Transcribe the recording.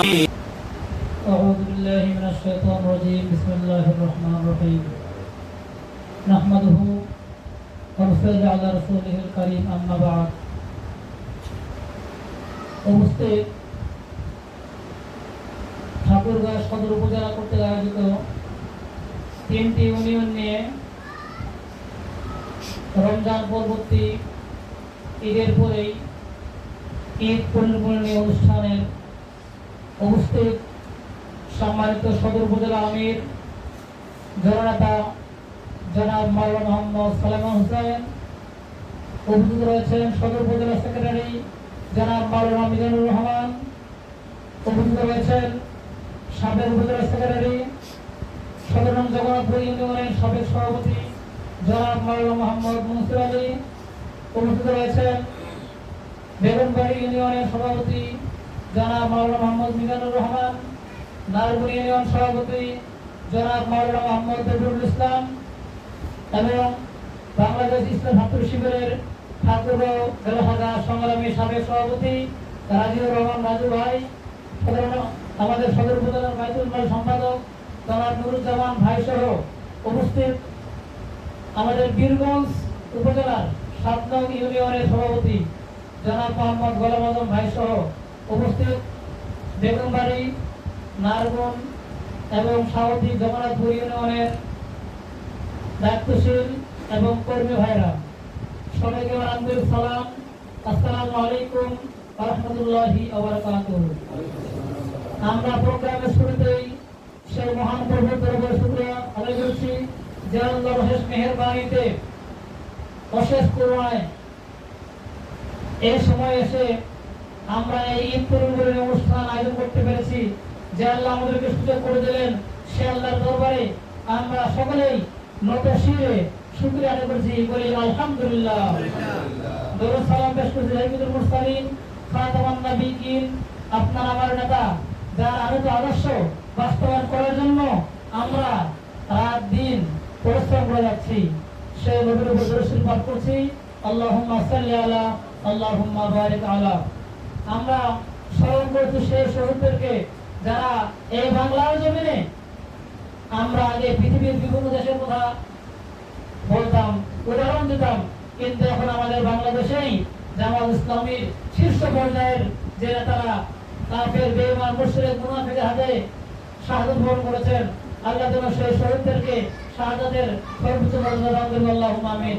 أعوذ بالله من الشيطان الرجيم بسم الله الرحمن الرحيم نحمده ونصلي على رسوله الكريم أما بعد উপস্থিত ঠাকুরগাঁও সদর উপজেলা কর্তৃক আয়োজিত 3টি ইউনিয়ন নিয়ে রমজান পরবর্তী ঈদের পরেই ঈদ পুনর্মিলনী অনুষ্ঠানের উপস্থিত সম্মানিত সদর উপজেলা আমির জননেতা জনাব মাওলানা মোহাম্মদ সালেমান হোসেন, উপস্থিত রয়েছেন সদর উপজেলা সেক্রেটারি জনাব মাওলানা মিজানুর রহমান, উপস্থিত রয়েছেন সাবেক উপজেলা সেক্রেটারি সদর জগন্নাথপুর ইউনিয়নের সাবেক সভাপতি জনাব মাওলানা মোহাম্মদ মুনসির আলী, উপস্থিত রয়েছেন বেগুনবাড়ি ইউনিয়নের সভাপতি জনাব মাওলানা মোহাম্মদ মিজানুর রহমান, নারগুন ইউনিয়ন সভাপতি জনাব মাওলানা মোহাম্মদ রবিউল ইসলাম এবং বাংলাদেশ ইসলাম ছাত্র শিবিরের ঠাকুরগাঁও জেলা সংগ্রামী সাবেক সভাপতি রাজিউর রহমান রাজু ভাই, আমাদের সদর উপজেলার বাইতুল মাল সম্পাদক জনাব নুরুজ্জামান ভাই সহ উপস্থিত আমাদের বীরগঞ্জ উপজেলার 7 নং ইউনিয়নের সভাপতি জনাব মোহাম্মদ গোলাম আজম ভাই সহ উপস্থিত বেগমবাড়ি, নারগুন এবং স্বাগতিক জগন্নাথপুর ইউনিয়নের দায়িত্বশীল এবং কর্মী ভাইরা, সবাইকে আমার আন্তরিক সালাম। আসসালামু আলাইকুম ওয়া রাহমাতুল্লাহি ওয়া বারাকাতুহু। আমরা প্রোগ্রামের শুরুতেই সেই মহান প্রভুর দরবারে শুকরিয়া আদায় করছি যে আল্লাহর অশেষ মেহেরবানিতে অশেষ করুণায় এই সময় এসে আমরা এই ঈদ পুনর্মিলনী অনুষ্ঠান আয়োজন করতে পেরেছি। যে আল্লাহ আমাদেরকে সুযোগ করে দিলেন, সে আল্লাহর দরবারে আমরা সকলেই নত শিরে শুকরিয়া আদায় করছি, বলি আলহামদুলিল্লাহ। দরুদ সালাম পেশ করছি সাইয়্যিদুল মুরসালিন খাতামান নবিয়্যিন, আপনার আমার নেতা, যার আনিত আদর্শ বাস্তবায়ন করার জন্য আমরা রাত দিন পরিশ্রম করে যাচ্ছি, সেই নবীর উপর দরুদ পাঠ করছি। আল্লাহুম্মা সাল্লি আলা আল্লাহুম্মা বারিক আলা। আমরা স্মরণ করছি সেই শহীদদেরকে যারা এই বাংলার জমিনে, আমরা আগে পৃথিবীর বিভিন্ন দেশের কথা বলতাম, উদাহরণ দিতাম, কিন্তু এখন আমাদের বাংলাদেশেই জামাত ইসলামীর শীর্ষ পর্যায়ের যে নেতারা কাফের বেঈমান মুশরিক মুনাফিকের হাতে শাহাদাত বরণ করেছেন, আল্লাহ যেন সেই শহীদদেরকে শাহাদাতের সর্বোচ্চ মর্যাদা দান করুন। আল্লাহুম্মা আমিন।